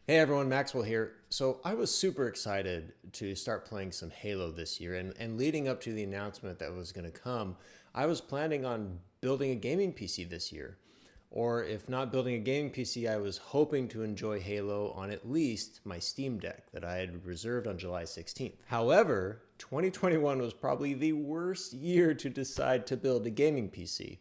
Hey everyone, Maxwell here. So I was super excited to start playing some Halo this year, and leading up to the announcement that was going to come, I was planning on building a gaming PC this year. Or if not building a gaming PC, I was hoping to enjoy Halo on at least my Steam Deck that I had reserved on July 16th. However, 2021 was probably the worst year to decide to build a gaming PC.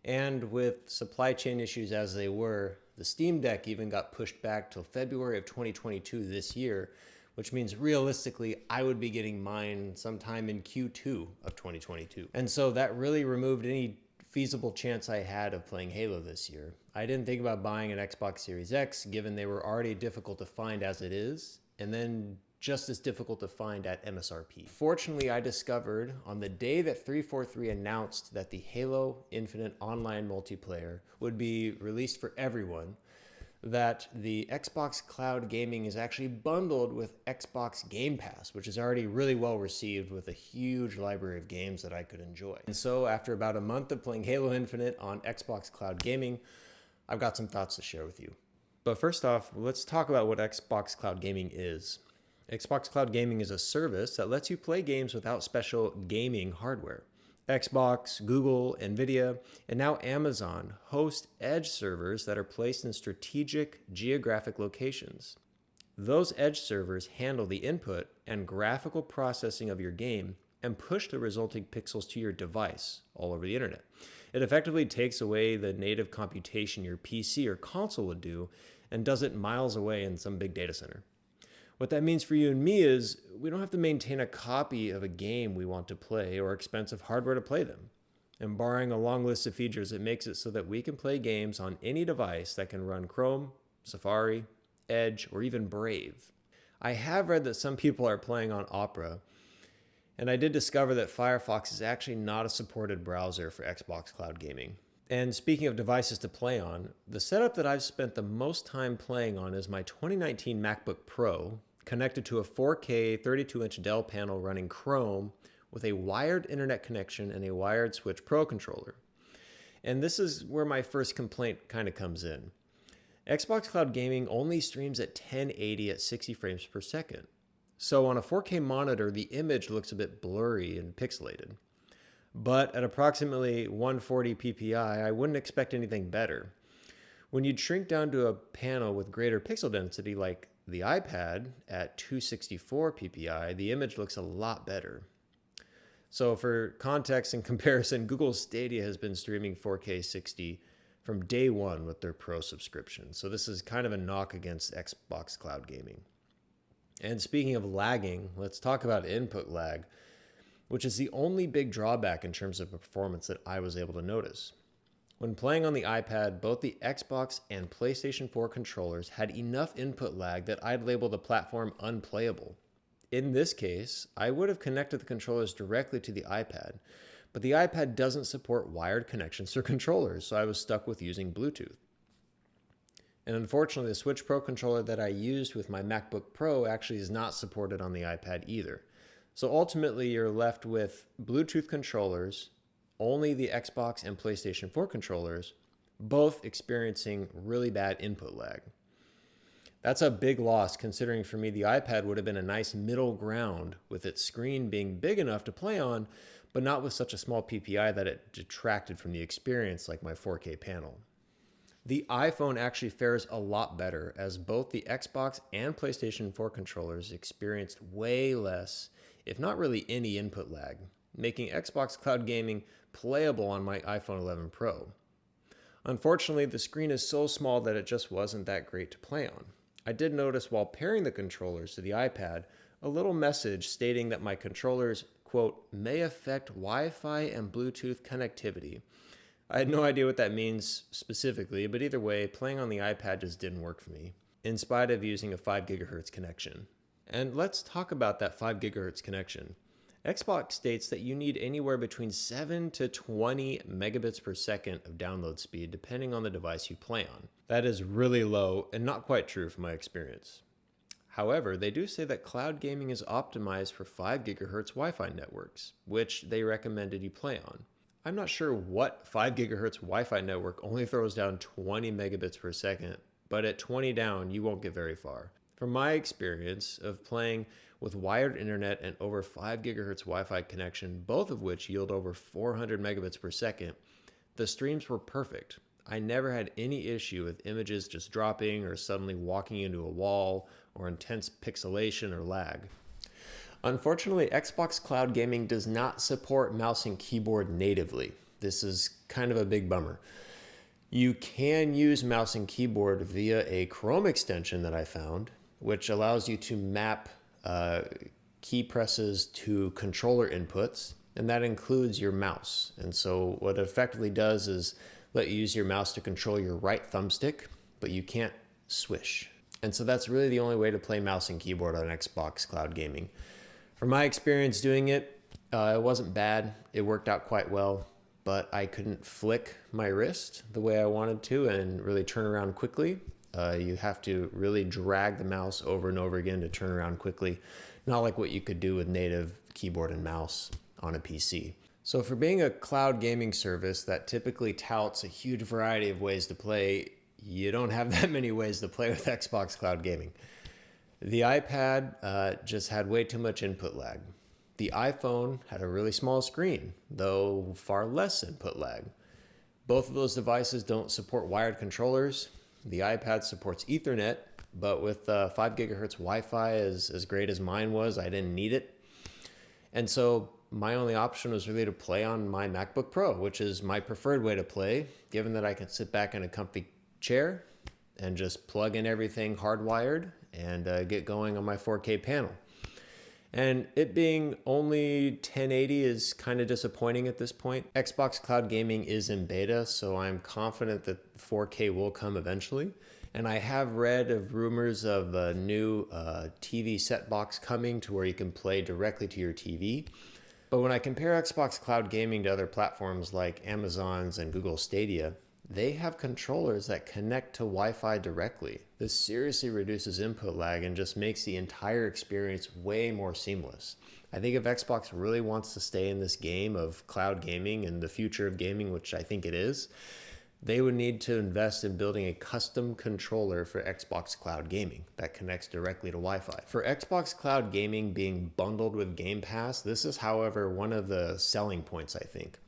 And with supply chain issues as they were, the Steam Deck even got pushed back till February of 2022 this year, which means realistically I would be getting mine sometime in Q2 of 2022. And so that really removed any feasible chance I had of playing Halo this year. I didn't think about buying an Xbox Series X given they were already difficult to find as it is, and then just as difficult to find at MSRP. Fortunately, I discovered on the day that 343 announced that the Halo Infinite online multiplayer would be released for everyone, that the Xbox Cloud Gaming is actually bundled with Xbox Game Pass, which is already really well received with a huge library of games that I could enjoy. And so after about a month of playing Halo Infinite on Xbox Cloud Gaming, I've got some thoughts to share with you. But first off, let's talk about what Xbox Cloud Gaming is. Xbox Cloud Gaming is a service that lets you play games without special gaming hardware. Xbox, Google, Nvidia, and now Amazon host edge servers that are placed in strategic geographic locations. Those edge servers handle the input and graphical processing of your game and push the resulting pixels to your device all over the internet. It effectively takes away the native computation your PC or console would do and does it miles away in some big data center. What that means for you and me is we don't have to maintain a copy of a game we want to play or expensive hardware to play them. And barring a long list of features, it makes it so that we can play games on any device that can run Chrome, Safari, Edge, or even Brave. I have read that some people are playing on Opera, and I did discover that Firefox is actually not a supported browser for Xbox Cloud Gaming. And speaking of devices to play on, the setup that I've spent the most time playing on is my 2019 MacBook Pro, connected to a 4K 32-inch Dell panel running Chrome with a wired internet connection and a wired Switch Pro controller. And this is where my first complaint kind of comes in. Xbox Cloud Gaming only streams at 1080 at 60 frames per second. So on a 4K monitor, the image looks a bit blurry and pixelated. But at approximately 140 ppi, I wouldn't expect anything better. When you'd shrink down to a panel with greater pixel density like the iPad at 264 ppi, the image looks a lot better. So for context and comparison, Google Stadia has been streaming 4K 60 from day one with their Pro subscription. So this is kind of a knock against Xbox Cloud Gaming. And speaking of lagging, let's talk about input lag, which is the only big drawback in terms of performance that I was able to notice. When playing on the iPad, both the Xbox and PlayStation 4 controllers had enough input lag that I'd label the platform unplayable. In this case, I would have connected the controllers directly to the iPad, but the iPad doesn't support wired connections for controllers, so I was stuck with using Bluetooth. And unfortunately, the Switch Pro controller that I used with my MacBook Pro actually is not supported on the iPad either. So ultimately, you're left with Bluetooth controllers, only the Xbox and PlayStation 4 controllers, both experiencing really bad input lag. That's a big loss considering for me the iPad would have been a nice middle ground with its screen being big enough to play on, but not with such a small PPI that it detracted from the experience like my 4K panel. The iPhone actually fares a lot better as both the Xbox and PlayStation 4 controllers experienced way less, if not really any input lag, making Xbox Cloud Gaming playable on my iPhone 11 Pro. Unfortunately, the screen is so small that it just wasn't that great to play on. I did notice while pairing the controllers to the iPad, a little message stating that my controllers, quote, may affect Wi-Fi and Bluetooth connectivity. I had no idea what that means specifically, but either way, playing on the iPad just didn't work for me, in spite of using a 5 gigahertz connection. And let's talk about that 5 gigahertz connection. Xbox states that you need anywhere between 7 to 20 megabits per second of download speed, depending on the device you play on. That is really low and not quite true from my experience. However, they do say that cloud gaming is optimized for 5 gigahertz Wi-Fi networks, which they recommended you play on. I'm not sure what 5 gigahertz Wi-Fi network only throws down 20 megabits per second, but at 20 down, you won't get very far. From my experience of playing with wired internet and over 5 gigahertz Wi-Fi connection, both of which yield over 400 megabits per second, the streams were perfect. I never had any issue with images just dropping or suddenly walking into a wall or intense pixelation or lag. Unfortunately, Xbox Cloud Gaming does not support mouse and keyboard natively. This is kind of a big bummer. You can use mouse and keyboard via a Chrome extension that I found, which allows you to map key presses to controller inputs, and that includes your mouse. And so what it effectively does is let you use your mouse to control your right thumbstick, but you can't swish. And so that's really the only way to play mouse and keyboard on Xbox Cloud Gaming. From my experience doing it, it wasn't bad. It worked out quite well, but I couldn't flick my wrist the way I wanted to and really turn around quickly. You have to really drag the mouse over and over again to turn around quickly, not like what you could do with native keyboard and mouse on a PC. So for being a cloud gaming service that typically touts a huge variety of ways to play, you don't have that many ways to play with Xbox Cloud Gaming. The iPad just had way too much input lag. The iPhone had a really small screen, though far less input lag. Both of those devices don't support wired controllers. The iPad supports Ethernet, but with 5 gigahertz Wi-Fi as great as mine was, I didn't need it. And so my only option was really to play on my MacBook Pro, which is my preferred way to play, given that I can sit back in a comfy chair and just plug in everything hardwired and get going on my 4K panel. And it being only 1080 is kind of disappointing at this point. Xbox Cloud Gaming is in beta, so I'm confident that 4K will come eventually. And I have read of rumors of a new TV set box coming to where you can play directly to your TV. But when I compare Xbox Cloud Gaming to other platforms like Amazon's and Google Stadia, they have controllers that connect to Wi-Fi directly. This seriously reduces input lag and just makes the entire experience way more seamless. I think if Xbox really wants to stay in this game of cloud gaming and the future of gaming, which I think it is, they would need to invest in building a custom controller for Xbox Cloud Gaming that connects directly to Wi-Fi. For Xbox Cloud Gaming being bundled with Game Pass, this is, however, one of the selling points, I think.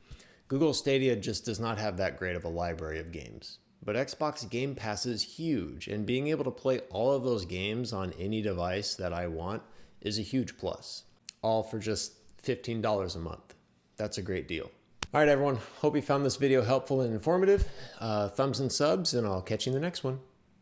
Google Stadia just does not have that great of a library of games. But Xbox Game Pass is huge, and being able to play all of those games on any device that I want is a huge plus. All for just $15 a month. That's a great deal. All right, everyone. Hope you found this video helpful and informative. Thumbs and subs, and I'll catch you in the next one.